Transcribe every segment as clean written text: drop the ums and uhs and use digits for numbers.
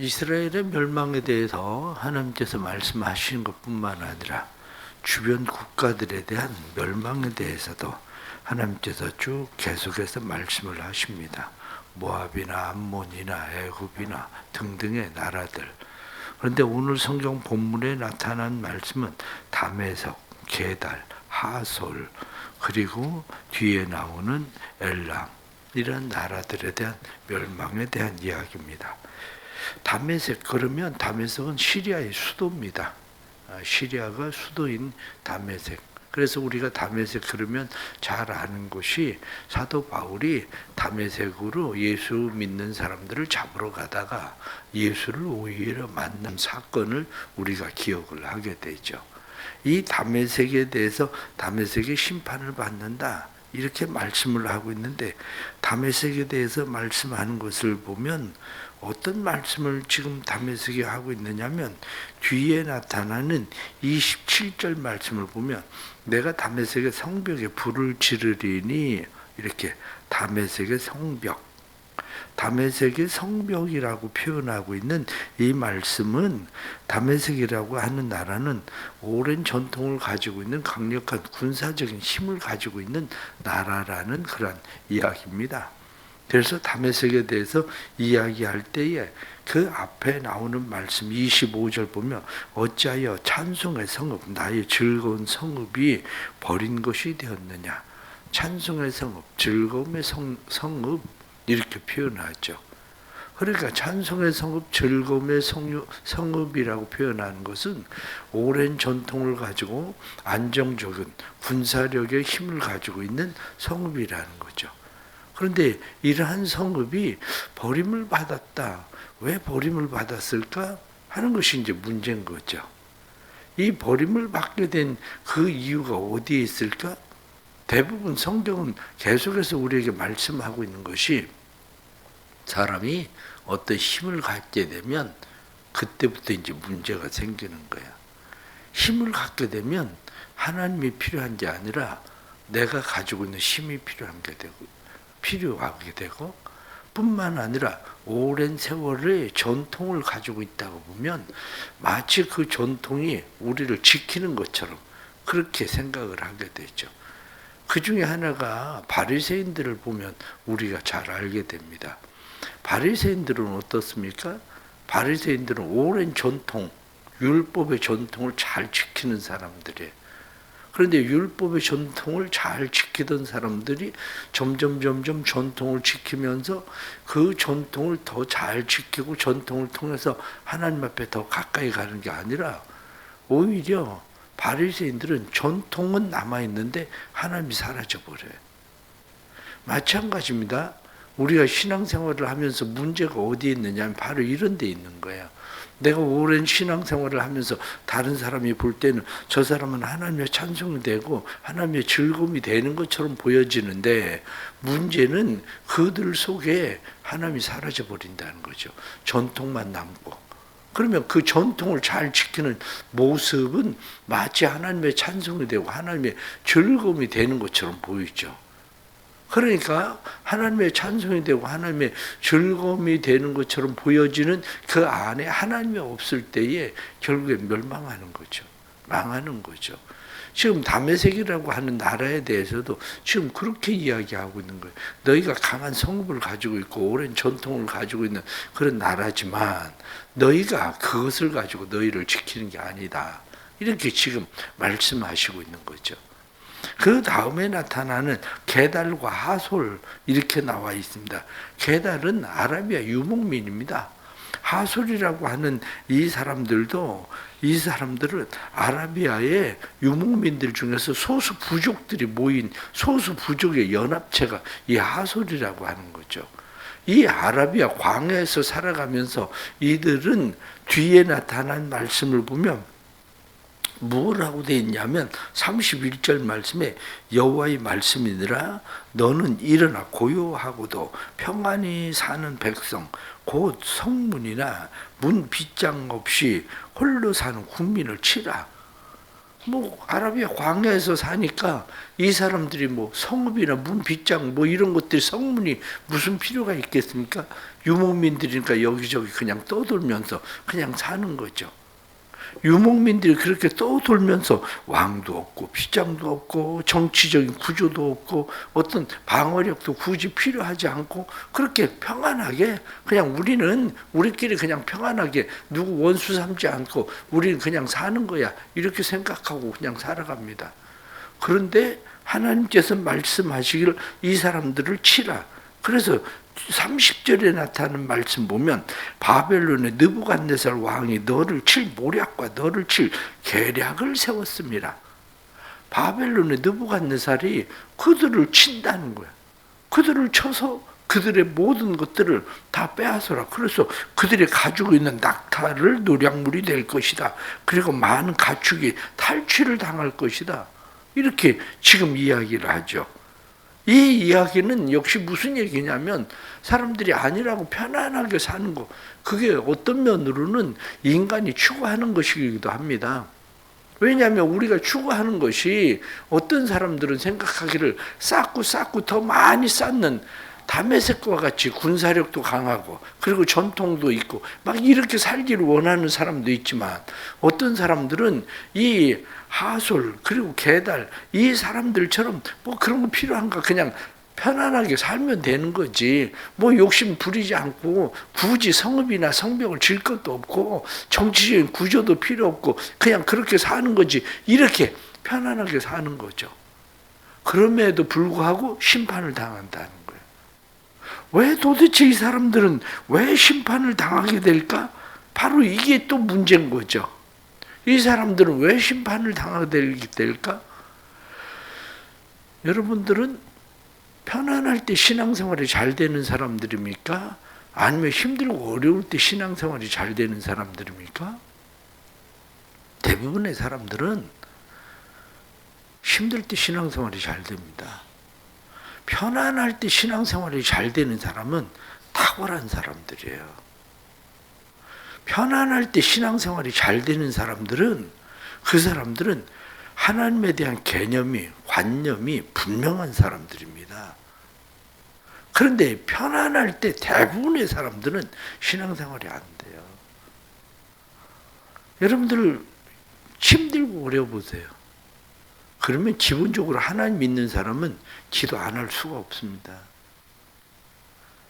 이스라엘의 멸망에 대해서 하나님께서 말씀하시는 것뿐만 아니라 주변 국가들에 대한 멸망에 대해서도 하나님께서 쭉 계속해서 말씀을 하십니다. 모압이나 암몬이나 애굽이나 등등의 나라들. 그런데 오늘 성경 본문에 나타난 말씀은 다메섹, 게달, 하솔, 그리고 뒤에 나오는 엘람 이런 나라들에 대한 멸망에 대한 이야기입니다. 다메섹, 그러면 다메섹은 시리아의 수도입니다. 시리아가 수도인 다메섹. 그래서 우리가 다메섹 그러면 잘 아는 곳이 사도 바울이 다메섹으로 예수 믿는 사람들을 잡으러 가다가 예수를 오히려 만난 사건을 우리가 기억을 하게 되죠. 이 다메섹에 대해서 다메섹의 심판을 받는다 이렇게 말씀을 하고 있는데, 다메섹에 대해서 말씀하는 것을 보면 어떤 말씀을 지금 다메섹에 하고 있느냐면, 뒤에 나타나는 27절 말씀을 보면 내가 다메섹의 성벽에 불을 지르리니, 이렇게 다메섹의 성벽, 다메섹의 성벽이라고 표현하고 있는 이 말씀은, 다메섹이라고 하는 나라는 오랜 전통을 가지고 있는 강력한 군사적인 힘을 가지고 있는 나라라는 그런 이야기입니다. 그래서 다메섹에 대해서 이야기할 때에 그 앞에 나오는 말씀 25절 보면 어찌하여 찬송의 성읍, 나의 즐거운 성읍이 버린 것이 되었느냐. 찬송의 성읍, 즐거움의 성읍 이렇게 표현하죠. 그러니까 찬송의 성읍, 즐거움의 성읍이라고 표현하는 것은 오랜 전통을 가지고 안정적인 군사력의 힘을 가지고 있는 성읍이라는 거죠. 그런데 이러한 성읍이 버림을 받았다. 왜 버림을 받았을까 하는 것이 이제 문제인 거죠. 이 버림을 받게 된 그 이유가 어디에 있을까? 대부분 성경은 계속해서 우리에게 말씀하고 있는 것이, 사람이 어떤 힘을 갖게 되면 그때부터 이제 문제가 생기는 거야. 힘을 갖게 되면 하나님이 필요한 게 아니라 내가 가지고 있는 힘이 필요하게 되고 뿐만 아니라 오랜 세월의 전통을 가지고 있다고 보면 마치 그 전통이 우리를 지키는 것처럼 그렇게 생각을 하게 되죠. 그 중에 하나가 바리새인들을 보면 우리가 잘 알게 됩니다. 바리새인들은 어떻습니까? 바리새인들은 오랜 전통, 율법의 전통을 잘 지키는 사람들이에요. 그런데 율법의 전통을 잘 지키던 사람들이 점점 전통을 지키면서 그 전통을 더 잘 지키고 전통을 통해서 하나님 앞에 더 가까이 가는 게 아니라, 오히려 바리새인들은 전통은 남아있는데 하나님이 사라져버려요. 마찬가지입니다. 우리가 신앙생활을 하면서 문제가 어디에 있느냐 하면 바로 이런 데 있는 거예요. 내가 오랜 신앙생활을 하면서 다른 사람이 볼 때는 저 사람은 하나님의 찬송이 되고 하나님의 즐거움이 되는 것처럼 보여지는데, 문제는 그들 속에 하나님이 사라져버린다는 거죠. 전통만 남고. 그러면 그 전통을 잘 지키는 모습은 마치 하나님의 찬송이 되고 하나님의 즐거움이 되는 것처럼 보이죠. 그러니까 하나님의 찬송이 되고 하나님의 즐거움이 되는 것처럼 보여지는 그 안에 하나님이 없을 때에 결국에 멸망하는 거죠. 망하는 거죠. 지금 다메섹이라고 하는 나라에 대해서도 지금 그렇게 이야기하고 있는 거예요. 너희가 강한 성읍을 가지고 있고 오랜 전통을 가지고 있는 그런 나라지만 너희가 그것을 가지고 너희를 지키는 게 아니다. 이렇게 지금 말씀하시고 있는 거죠. 그 다음에 나타나는 게달과 하솔 이렇게 나와 있습니다. 게달은 아라비아 유목민입니다. 하솔이라고 하는 이 사람들은 아라비아의 유목민들 중에서 소수 부족들이 모인 소수 부족의 연합체가 이 하솔이라고 하는 거죠. 이 아라비아 광야에서 살아가면서 이들은 뒤에 나타난 말씀을 보면 뭐라고 되어 있냐면 31절 말씀에 여호와의 말씀이니라 너는 일어나 고요하고도 평안히 사는 백성 곧 성문이나 문 빗장 없이 홀로 사는 국민을 치라. 뭐 아라비아 광야에서 사니까 이 사람들이 뭐 성읍이나 문빗장 뭐 이런 것들이 성문이 무슨 필요가 있겠습니까? 유목민들이니까 여기저기 그냥 떠돌면서 그냥 사는 거죠. 유목민들이 그렇게 떠돌면서 왕도 없고 빗장도 없고 정치적인 구조도 없고 어떤 방어력도 굳이 필요하지 않고 그렇게 평안하게 그냥 우리는 우리끼리 그냥 평안하게 누구 원수 삼지 않고 우리는 그냥 사는 거야 이렇게 생각하고 그냥 살아갑니다. 그런데 하나님께서 말씀하시기를 이 사람들을 치라. 그래서 30절에 나타나는 말씀 보면 바벨론의 느부갓네살 왕이 너를 칠 모략과 너를 칠 계략을 세웠습니다. 바벨론의 느부갓네살이 그들을 친다는 거야. 그들을 쳐서 그들의 모든 것들을 다 빼앗아라. 그래서 그들이 가지고 있는 낙타를 노략물이 될 것이다. 그리고 많은 가축이 탈취를 당할 것이다. 이렇게 지금 이야기를 하죠. 이 이야기는 역시 무슨 얘기냐면 사람들이 아니라고 편안하게 사는 거, 그게 어떤 면으로는 인간이 추구하는 것이기도 합니다. 왜냐하면 우리가 추구하는 것이 어떤 사람들은 생각하기를 쌓고 더 많이 쌓는 다메섹과 같이 군사력도 강하고 그리고 전통도 있고 막 이렇게 살기를 원하는 사람도 있지만 어떤 사람들은 이 하솔 그리고 게달 이 사람들처럼 뭐 그런 거 필요한가 그냥 편안하게 살면 되는 거지 뭐 욕심 부리지 않고 굳이 성읍이나 성벽을 질 것도 없고 정치적인 구조도 필요 없고 그냥 그렇게 사는 거지 이렇게 편안하게 사는 거죠. 그럼에도 불구하고 심판을 당한다는 거예요. 왜 도대체 이 사람들은 왜 심판을 당하게 될까? 바로 이게 또 문제인 거죠. 이 사람들은 왜 심판을 당하게 될까? 여러분들은 편안할 때 신앙생활이 잘 되는 사람들입니까? 아니면 힘들고 어려울 때 신앙생활이 잘 되는 사람들입니까? 대부분의 사람들은 힘들 때 신앙생활이 잘 됩니다. 편안할 때 신앙생활이 잘 되는 사람은 탁월한 사람들이에요. 편안할 때 신앙생활이 잘 되는 사람들은 그 사람들은 하나님에 대한 개념이 관념이 분명한 사람들입니다. 그런데 편안할 때 대부분의 사람들은 신앙생활이 안 돼요. 여러분들 힘들고 어려워 보세요. 그러면 기본적으로 하나님 믿는 사람은 기도 안 할 수가 없습니다.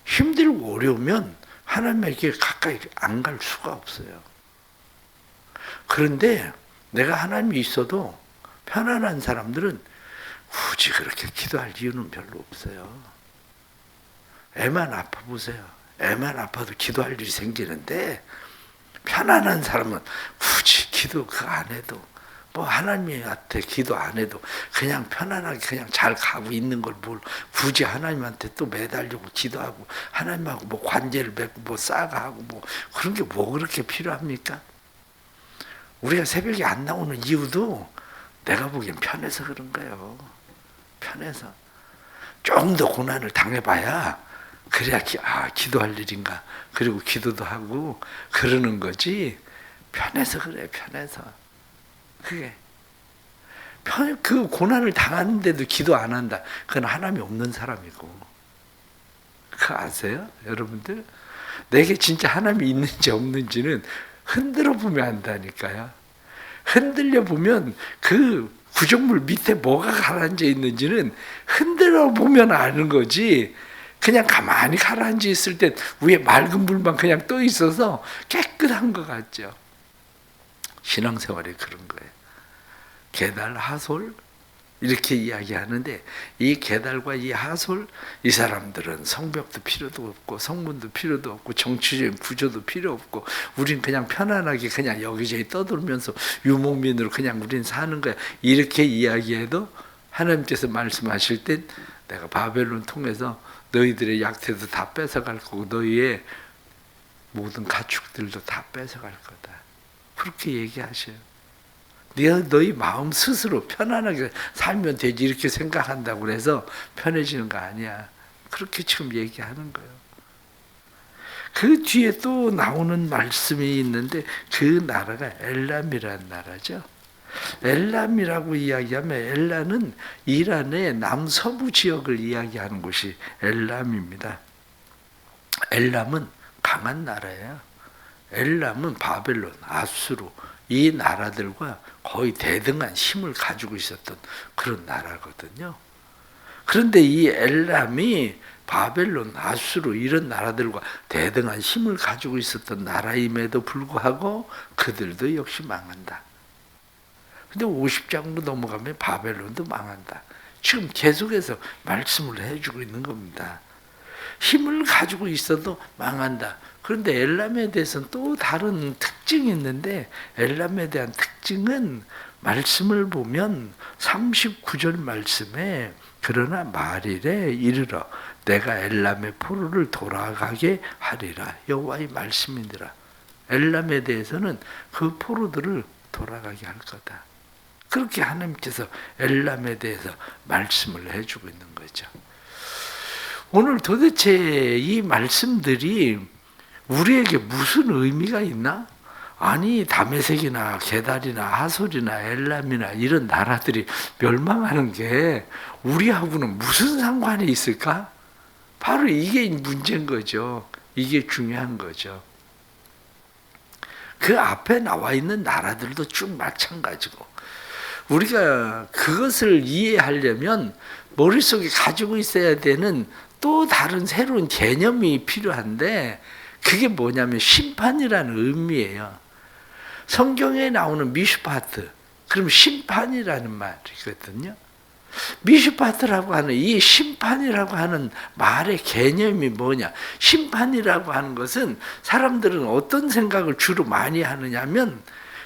힘들고 어려우면 하나님에게 가까이 안 갈 수가 없어요. 그런데 내가 하나님이 있어도 편안한 사람들은 굳이 그렇게 기도할 이유는 별로 없어요. 애만 아파 보세요. 애만 아파도 기도할 일이 생기는데 편안한 사람은 굳이 기도 그거 안 해도 뭐 하나님한테 기도 안 해도 그냥 편안하게 그냥 잘 가고 있는 걸 뭘 굳이 하나님한테 또 매달리고 기도하고 하나님하고 뭐 관계를 맺고 뭐 싸가하고 뭐 그런 게 뭐 그렇게 필요합니까? 우리가 새벽에 안 나오는 이유도 내가 보기엔 편해서 그런 거예요. 편해서. 좀 더 고난을 당해봐야 그래야 기도할 일인가 그리고 기도도 하고 그러는 거지 편해서 그래 편해서 그게 그 고난을 당하는데도 기도 안 한다 그건 하나님이 없는 사람이고 그거 아세요 여러분들? 내게 진짜 하나님이 있는지 없는지는 흔들어 보면 안다니까요. 흔들려 보면 그 구정물 밑에 뭐가 가라앉아 있는지는 흔들어 보면 아는 거지 그냥 가만히 가라앉아 있을 땐 위에 맑은 물만 그냥 떠 있어서 깨끗한 것 같죠. 신앙생활이 그런 거예요. 게달, 하솔 이렇게 이야기하는데 이 게달과 이 하솔 이 사람들은 성벽도 필요도 없고 성문도 필요도 없고 정치적인 구조도 필요 없고 우린 그냥 편안하게 그냥 여기저기 떠돌면서 유목민으로 그냥 우린 사는 거야. 이렇게 이야기해도 하나님께서 말씀하실 땐 내가 바벨론 통해서 너희들의 약태도 다 뺏어갈 거고 너희의 모든 가축들도 다 뺏어갈 거다. 그렇게 얘기하셔요. 너희 마음 스스로 편안하게 살면 되지 이렇게 생각한다고 해서 편해지는 거 아니야. 그렇게 지금 얘기하는 거예요. 그 뒤에 또 나오는 말씀이 있는데 그 나라가 엘람이라는 나라죠. 엘람이라고 이야기하면 엘라는 이란의 남서부 지역을 이야기하는 곳이 엘람입니다. 엘람은 강한 나라예요. 엘람은 바벨론, 아수르 이 나라들과 거의 대등한 힘을 가지고 있었던 그런 나라거든요. 그런데 이 엘람이 바벨론, 아수르 이런 나라들과 대등한 힘을 가지고 있었던 나라임에도 불구하고 그들도 역시 망한다. 근데 50장으로 넘어가면 바벨론도 망한다. 지금 계속해서 말씀을 해주고 있는 겁니다. 힘을 가지고 있어도 망한다. 그런데 엘람에 대해서는 또 다른 특징이 있는데 엘람에 대한 특징은 말씀을 보면 39절 말씀에 그러나 말일에 이르러 내가 엘람의 포로를 돌아가게 하리라. 여호와의 말씀이니라. 엘람에 대해서는 그 포로들을 돌아가게 할 거다. 그렇게 하나님께서 엘람에 대해서 말씀을 해주고 있는 거죠. 오늘 도대체 이 말씀들이 우리에게 무슨 의미가 있나? 아니 다메섹이나 게달이나 하솔이나 엘람이나 이런 나라들이 멸망하는 게 우리하고는 무슨 상관이 있을까? 바로 이게 문제인 거죠. 이게 중요한 거죠. 그 앞에 나와 있는 나라들도 쭉 마찬가지고 우리가 그것을 이해하려면 머릿속에 가지고 있어야 되는 또 다른 새로운 개념이 필요한데 그게 뭐냐면 심판이라는 의미예요. 성경에 나오는 미슈파트, 그럼 심판이라는 말이거든요. 미슈파트라고 하는 이 심판이라고 하는 말의 개념이 뭐냐? 심판이라고 하는 것은 사람들은 어떤 생각을 주로 많이 하느냐면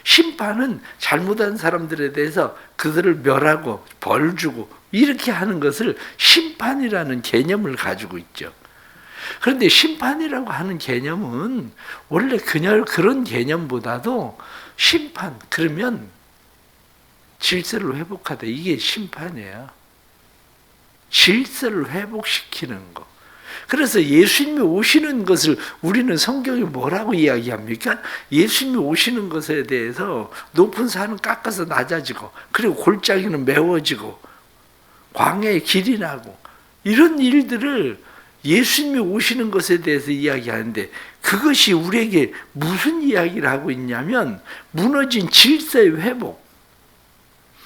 심판은 잘못한 사람들에 대해서 그들을 멸하고 벌 주고 이렇게 하는 것을 심판이라는 개념을 가지고 있죠. 그런데 심판이라고 하는 개념은 원래 그런 개념보다도 심판, 그러면 질서를 회복하다. 이게 심판이에요. 질서를 회복시키는 거. 그래서 예수님이 오시는 것을 우리는 성경이 뭐라고 이야기합니까? 예수님이 오시는 것에 대해서 높은 산은 깎아서 낮아지고 그리고 골짜기는 메워지고 광야에 길이 나고 이런 일들을 예수님이 오시는 것에 대해서 이야기하는데 그것이 우리에게 무슨 이야기를 하고 있냐면 무너진 질서의 회복.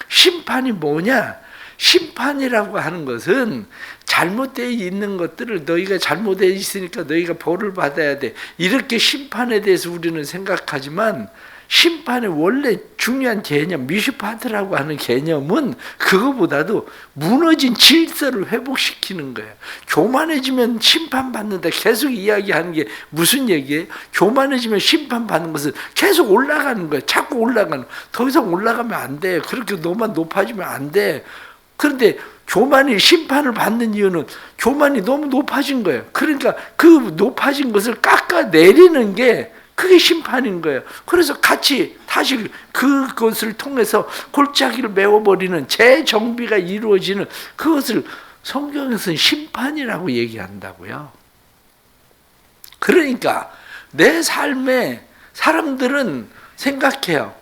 심판이 뭐냐? 심판이라고 하는 것은 잘못되어 있는 것들을 너희가 잘못되어 있으니까 너희가 벌을 받아야 돼. 이렇게 심판에 대해서 우리는 생각하지만 심판의 원래 중요한 개념, 미슈파트라고 하는 개념은 그거보다도 무너진 질서를 회복시키는 거예요. 교만해지면 심판받는다. 계속 이야기하는 게 무슨 얘기예요? 교만해지면 심판받는 것은 계속 올라가는 거예요. 자꾸 올라가는. 더 이상 올라가면 안 돼. 그렇게 너만 높아지면 안 돼. 그런데 교만이 심판을 받는 이유는 교만이 너무 높아진 거예요. 그러니까 그 높아진 것을 깎아내리는 게 그게 심판인 거예요. 그래서 같이 다시 그것을 통해서 골짜기를 메워버리는 재정비가 이루어지는 그것을 성경에서는 심판이라고 얘기한다고요. 그러니까 내 삶에 사람들은 생각해요.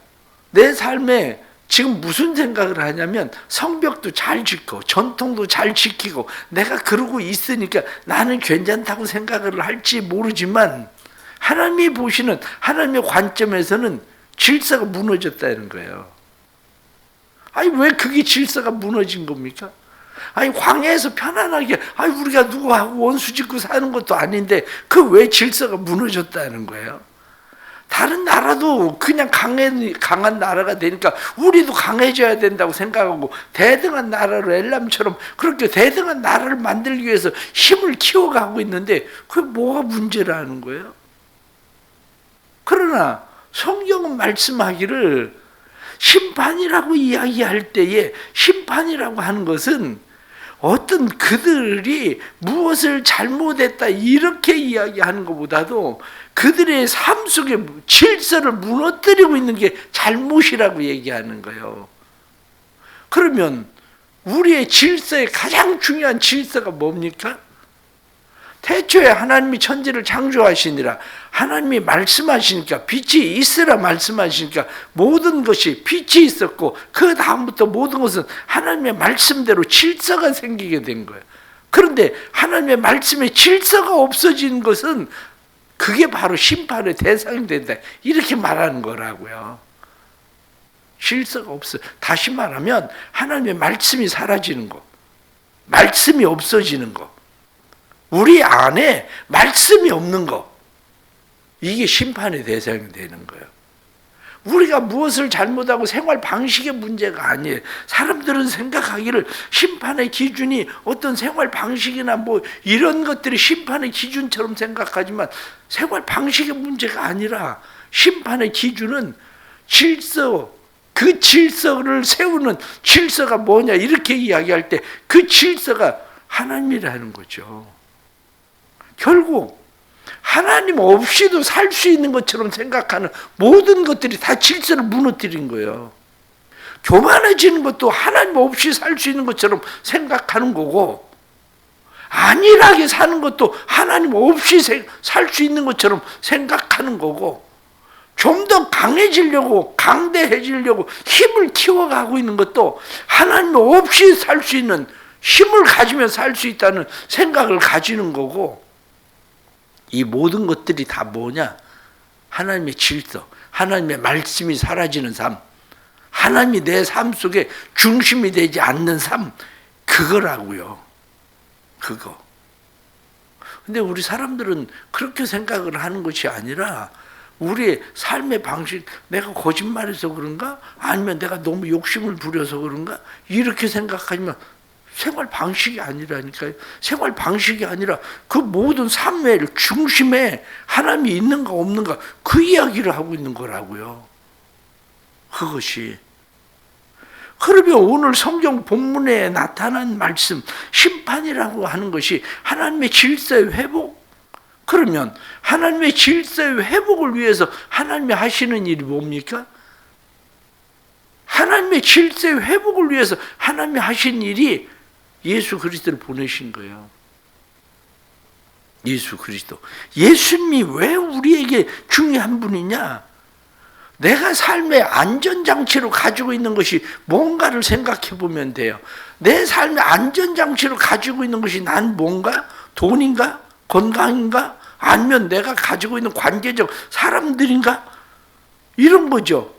내 삶에 지금 무슨 생각을 하냐면 성벽도 잘 짓고 전통도 잘 지키고 내가 그러고 있으니까 나는 괜찮다고 생각을 할지 모르지만 하나님이 보시는 하나님의 관점에서는 질서가 무너졌다는 거예요. 아니 왜 그게 질서가 무너진 겁니까? 아니 광야에서 편안하게 우리가 누구하고 원수 짓고 사는 것도 아닌데 그 왜 질서가 무너졌다는 거예요? 다른 나라도 그냥 강한 나라가 되니까 우리도 강해져야 된다고 생각하고 대등한 나라로 엘람처럼 그렇게 대등한 나라를 만들기 위해서 힘을 키워가고 있는데 그게 뭐가 문제라는 거예요? 그러나 성경은 말씀하기를 심판이라고 이야기할 때에 심판이라고 하는 것은 어떤 그들이 무엇을 잘못했다 이렇게 이야기하는 것보다도 그들의 삶 속에 질서를 무너뜨리고 있는 게 잘못이라고 얘기하는 거예요. 그러면 우리의 질서의 가장 중요한 질서가 뭡니까? 태초에 하나님이 천지를 창조하시니라. 하나님이 말씀하시니까 빛이 있으라 말씀하시니까 모든 것이 빛이 있었고 그 다음부터 모든 것은 하나님의 말씀대로 질서가 생기게 된 거예요. 그런데 하나님의 말씀에 질서가 없어진 것은 그게 바로 심판의 대상이 된다. 이렇게 말하는 거라고요. 질서가 없어요. 다시 말하면 하나님의 말씀이 사라지는 거, 말씀이 없어지는 거, 우리 안에 말씀이 없는 거, 이게 심판의 대상이 되는 거예요. 우리가 무엇을 잘못하고 생활 방식의 문제가 아니에요. 사람들은 생각하기를 심판의 기준이 어떤 생활 방식이나 뭐 이런 것들이 심판의 기준처럼 생각하지만 생활 방식의 문제가 아니라 심판의 기준은 질서, 그 질서를 세우는 질서가 뭐냐 이렇게 이야기할 때 그 질서가 하나님이라는 거죠. 결국 하나님 없이도 살 수 있는 것처럼 생각하는 모든 것들이 다 질서를 무너뜨린 거예요. 교만해지는 것도 하나님 없이 살 수 있는 것처럼 생각하는 거고, 안일하게 사는 것도 하나님 없이 살 수 있는 것처럼 생각하는 거고, 좀 더 강해지려고 강대해지려고 힘을 키워가고 있는 것도 하나님 없이 살 수 있는, 힘을 가지면 살 수 있다는 생각을 가지는 거고, 이 모든 것들이 다 뭐냐? 하나님의 질서, 하나님의 말씀이 사라지는 삶, 하나님이 내 삶 속에 중심이 되지 않는 삶, 그거라고요. 그거. 근데 우리 사람들은 그렇게 생각을 하는 것이 아니라 우리의 삶의 방식, 내가 거짓말해서 그런가? 아니면 내가 너무 욕심을 부려서 그런가? 이렇게 생각하지만 생활 방식이 아니라니까요. 생활 방식이 아니라 그 모든 삶의 중심에 하나님이 있는가 없는가 그 이야기를 하고 있는 거라고요. 그것이. 그러면 오늘 성경 본문에 나타난 말씀, 심판이라고 하는 것이 하나님의 질서의 회복? 그러면 하나님의 질서의 회복을 위해서 하나님이 하시는 일이 뭡니까? 하나님의 질서의 회복을 위해서 하나님이 하신 일이 예수 그리스도를 보내신 거예요. 예수 그리스도. 예수님이 왜 우리에게 중요한 분이냐? 내가 삶의 안전장치로 가지고 있는 것이 뭔가를 생각해 보면 돼요. 내 삶의 안전장치로 가지고 있는 것이 난 뭔가? 돈인가? 건강인가? 아니면 내가 가지고 있는 관계적 사람들인가? 이런 거죠.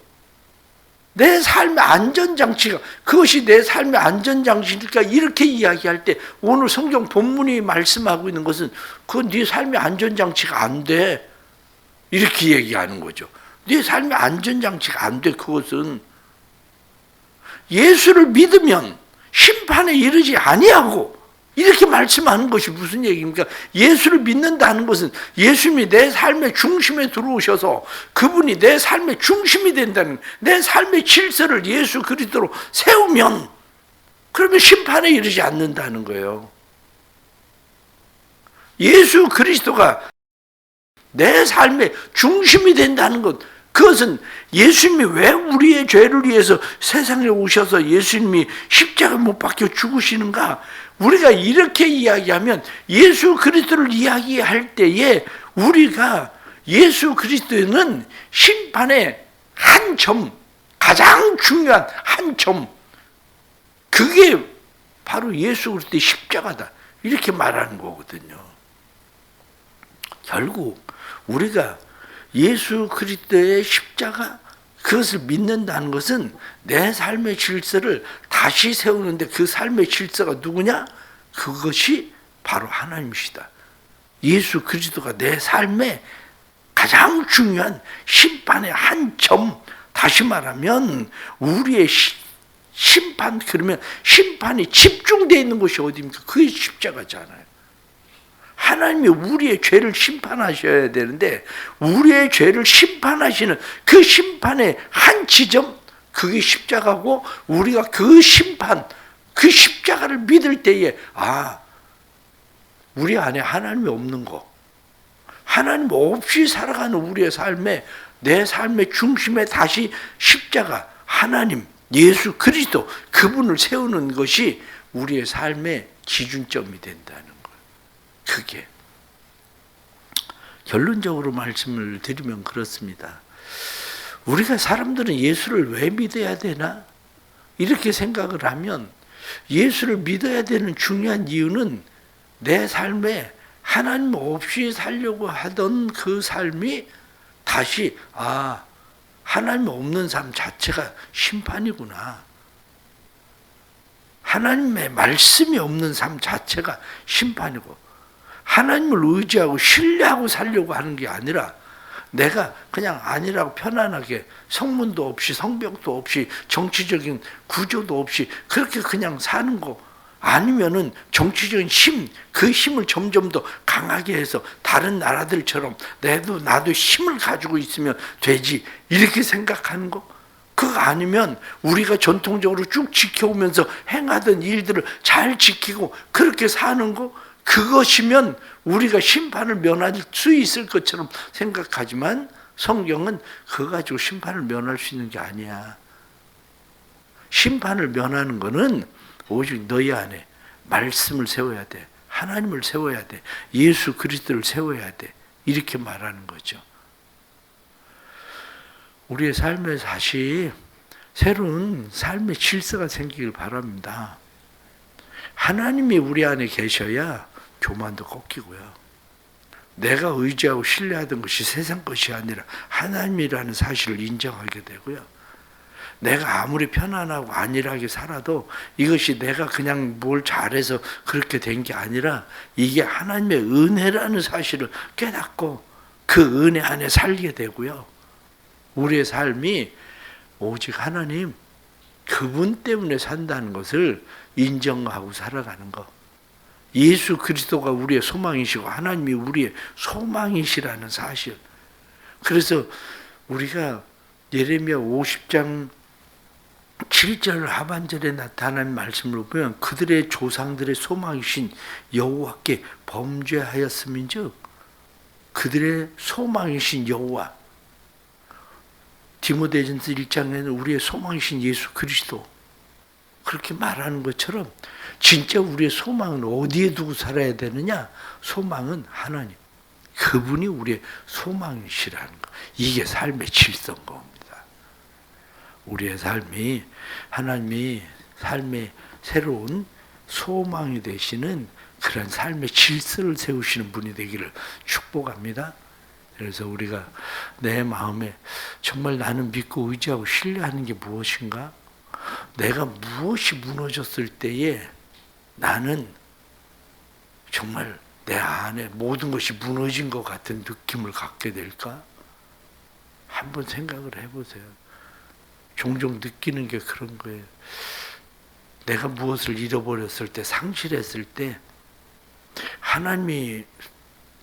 내 삶의 안전장치가, 그것이 내 삶의 안전장치니까 이렇게 이야기할 때 오늘 성경 본문이 말씀하고 있는 것은 그건 네 삶의 안전장치가 안 돼. 이렇게 얘기하는 거죠. 네 삶의 안전장치가 안 돼. 그것은 예수를 믿으면 심판에 이르지 아니하고 이렇게 말씀하는 것이 무슨 얘기입니까? 예수를 믿는다는 것은 예수님이 내 삶의 중심에 들어오셔서 그분이 내 삶의 중심이 된다는, 내 삶의 질서를 예수 그리스도로 세우면 그러면 심판에 이르지 않는다는 거예요. 예수 그리스도가 내 삶의 중심이 된다는 것, 그것은 예수님이 왜 우리의 죄를 위해서 세상에 오셔서 예수님이 십자가 못 박혀 죽으시는가? 우리가 이렇게 이야기하면 예수 그리스도를 이야기할 때에 우리가 예수 그리스도는 심판의 한 점, 가장 중요한 한 점, 그게 바로 예수 그리스도의 십자가다. 이렇게 말하는 거거든요. 결국 우리가 예수 그리스도의 십자가, 그것을 믿는다는 것은 내 삶의 질서를 다시 세우는데 그 삶의 질서가 누구냐? 그것이 바로 하나님이시다. 예수 그리스도가 내 삶의 가장 중요한 심판의 한 점, 다시 말하면 우리의 심판, 그러면 심판이 집중되어 있는 곳이 어디입니까? 그게 십자가잖아요. 하나님이 우리의 죄를 심판하셔야 되는데 우리의 죄를 심판하시는 그 심판의 한 지점, 그게 십자가고, 우리가 그 심판, 그 십자가를 믿을 때에 우리 안에 하나님이 없는 거, 하나님 없이 살아가는 우리의 삶에, 내 삶의 중심에 다시 십자가, 하나님, 예수 그리스도, 그분을 세우는 것이 우리의 삶의 기준점이 된다는 거예요. 그게 결론적으로 말씀을 드리면 그렇습니다. 우리가 사람들은 예수를 왜 믿어야 되나? 이렇게 생각을 하면 예수를 믿어야 되는 중요한 이유는 내 삶에 하나님 없이 살려고 하던 그 삶이 다시 하나님 없는 삶 자체가 심판이구나. 하나님의 말씀이 없는 삶 자체가 심판이고 하나님을 의지하고 신뢰하고 살려고 하는 게 아니라 내가 그냥 아니라고 편안하게 성문도 없이 성벽도 없이 정치적인 구조도 없이 그렇게 그냥 사는 거 아니면은 정치적인 힘, 그 힘을 점점 더 강하게 해서 다른 나라들처럼 나도 힘을 가지고 있으면 되지 이렇게 생각하는 거 그거 아니면 우리가 전통적으로 쭉 지켜오면서 행하던 일들을 잘 지키고 그렇게 사는 거 그것이면 우리가 심판을 면할 수 있을 것처럼 생각하지만 성경은 그거 가지고 심판을 면할 수 있는 게 아니야. 심판을 면하는 거는 오직 너희 안에 말씀을 세워야 돼. 하나님을 세워야 돼. 예수 그리스도를 세워야 돼. 이렇게 말하는 거죠. 우리의 삶에 다시 새로운 삶의 질서가 생기길 바랍니다. 하나님이 우리 안에 계셔야 교만도 꺾이고요. 내가 의지하고 신뢰하던 것이 세상 것이 아니라 하나님이라는 사실을 인정하게 되고요. 내가 아무리 편안하고 안일하게 살아도 이것이 내가 그냥 뭘 잘해서 그렇게 된 게 아니라 이게 하나님의 은혜라는 사실을 깨닫고 그 은혜 안에 살게 되고요. 우리의 삶이 오직 하나님 그분 때문에 산다는 것을 인정하고 살아가는 것. 예수 그리스도가 우리의 소망이시고 하나님이 우리의 소망이시라는 사실. 그래서 우리가 예레미야 50장 7절 하반절에 나타난 말씀을 보면 그들의 조상들의 소망이신 여호와께 범죄하였음인즉 그들의 소망이신 여호와 디모데전서 1장에는 우리의 소망이신 예수 그리스도 그렇게 말하는 것처럼 진짜 우리의 소망은 어디에 두고 살아야 되느냐? 소망은 하나님. 그분이 우리의 소망이시라는 거. 이게 삶의 질서인 겁니다. 우리의 삶이 하나님이 삶의 새로운 소망이 되시는 그런 삶의 질서를 세우시는 분이 되기를 축복합니다. 그래서 우리가 내 마음에 정말 나는 믿고 의지하고 신뢰하는 게 무엇인가? 내가 무엇이 무너졌을 때에 나는 정말 내 안에 모든 것이 무너진 것 같은 느낌을 갖게 될까? 한번 생각을 해보세요. 종종 느끼는 게 그런 거예요. 내가 무엇을 잃어버렸을 때, 상실했을 때 하나님이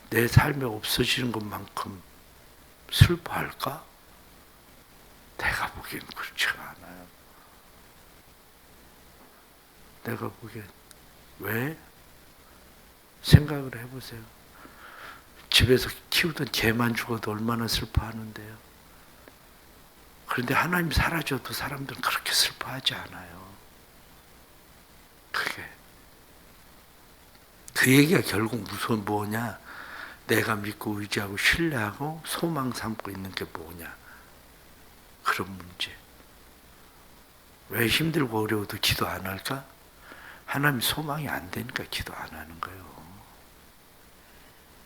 내 삶에 없어지는 것만큼 슬퍼할까? 내가 보기엔 그렇지가 않아요. 내가 보기엔 왜? 생각을 해보세요. 집에서 키우던 개만 죽어도 얼마나 슬퍼하는데요. 그런데 하나님 사라져도 사람들은 그렇게 슬퍼하지 않아요. 그 얘기가 결국 무슨 뭐냐? 내가 믿고 의지하고 신뢰하고 소망 삼고 있는 게 뭐냐? 그런 문제. 왜 힘들고 어려워도 기도 안 할까? 하나님 소망이 안 되니까 기도 안 하는 거예요.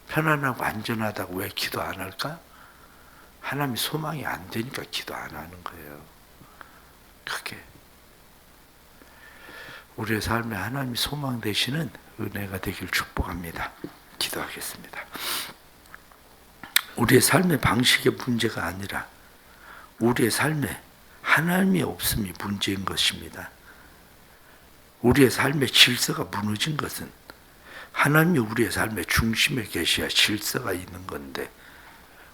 편안하고 안전하다고 왜 기도 안 할까? 하나님 소망이 안 되니까 기도 안 하는 거예요. 그게 우리의 삶에 하나님 소망 되시는 은혜가 되길 축복합니다. 기도하겠습니다. 우리의 삶의 방식의 문제가 아니라 우리의 삶에 하나님이 없음이 문제인 것입니다. 우리의 삶의 질서가 무너진 것은 하나님이 우리의 삶의 중심에 계셔야 질서가 있는 건데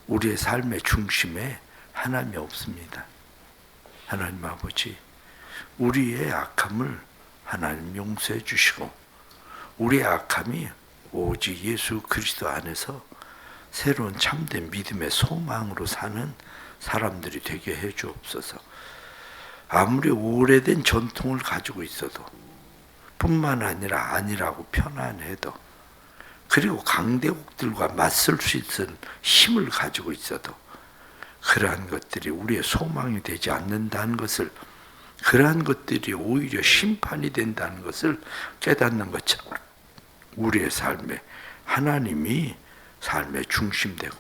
우리의 삶의 중심에 하나님이 없습니다. 하나님 아버지, 우리의 악함을 하나님 용서해 주시고 우리의 악함이 오직 예수 그리스도 안에서 새로운 참된 믿음의 소망으로 사는 사람들이 되게 해 주옵소서. 아무리 오래된 전통을 가지고 있어도 뿐만 아니라 아니라고 편안해도 그리고 강대국들과 맞설 수 있는 힘을 가지고 있어도 그러한 것들이 우리의 소망이 되지 않는다는 것을, 그러한 것들이 오히려 심판이 된다는 것을 깨닫는 것처럼 우리의 삶에 하나님이 삶의 중심되고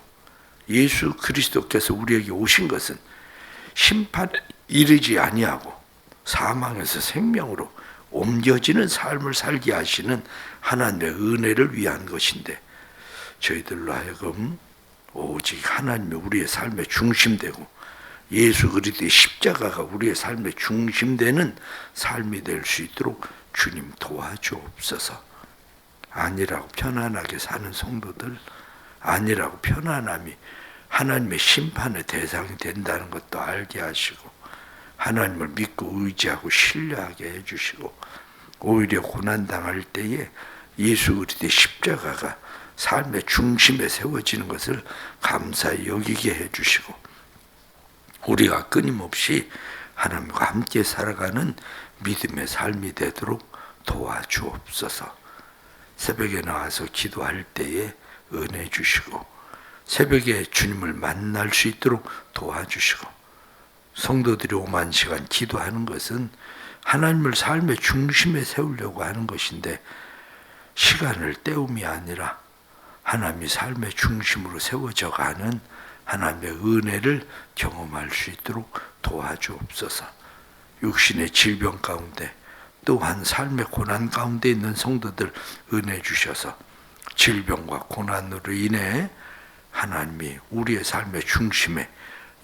예수 그리스도께서 우리에게 오신 것은 심판에 이르지 아니하고 사망에서 생명으로 옮겨지는 삶을 살게 하시는 하나님의 은혜를 위한 것인데, 저희들로 하여금 오직 하나님이 우리의 삶의 중심되고 예수 그리스도의 십자가가 우리의 삶의 중심되는 삶이 될 수 있도록 주님 도와주옵소서. 아니라고 편안하게 사는 성도들, 아니라고 편안함이 하나님의 심판의 대상이 된다는 것도 알게 하시고 하나님을 믿고 의지하고 신뢰하게 해주시고, 오히려 고난당할 때에 예수 그리스도의 십자가가 삶의 중심에 세워지는 것을 감사히 여기게 해주시고, 우리가 끊임없이 하나님과 함께 살아가는 믿음의 삶이 되도록 도와주옵소서. 새벽에 나와서 기도할 때에 은혜 주시고 새벽에 주님을 만날 수 있도록 도와주시고, 성도들이 5만 시간 기도하는 것은 하나님을 삶의 중심에 세우려고 하는 것인데, 시간을 때움이 아니라 하나님이 삶의 중심으로 세워져 가는 하나님의 은혜를 경험할 수 있도록 도와주옵소서. 육신의 질병 가운데 또한 삶의 고난 가운데 있는 성도들 은혜 주셔서 질병과 고난으로 인해 하나님이 우리의 삶의 중심에,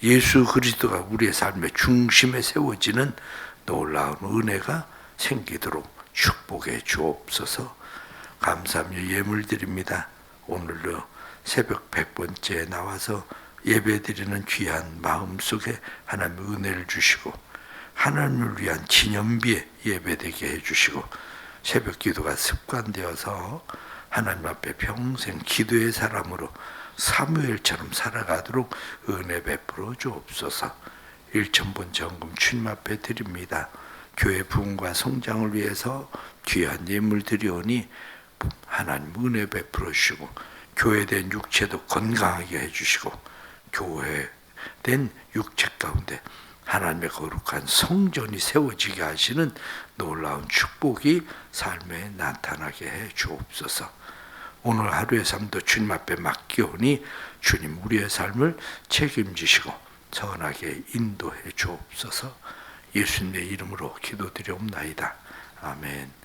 예수 그리스도가 우리의 삶의 중심에 세워지는 놀라운 은혜가 생기도록 축복해 주옵소서. 감사하며 예물 드립니다. 오늘도 새벽 100번째 나와서 예배드리는 귀한 마음속에 하나님의 은혜를 주시고 하나님을 위한 기념비에 예배되게 해주시고, 새벽 기도가 습관되어서 하나님 앞에 평생 기도의 사람으로 사무엘처럼 살아가도록 은혜 베풀어 주옵소서. 1,000번 전금 주님 앞에 드립니다. 교회 부흥과 성장을 위해서 귀한 예물 드리오니 하나님 은혜 베풀어 주시고, 교회된 육체도 건강하게 해주시고, 교회된 육체 가운데 하나님의 거룩한 성전이 세워지게 하시는 놀라운 축복이 삶에 나타나게 해 주옵소서. 오늘 하루의 삶도 주님 앞에 맡기오니 주님 우리의 삶을 책임지시고 선하게 인도해 주옵소서. 예수님의 이름으로 기도드리옵나이다. 아멘.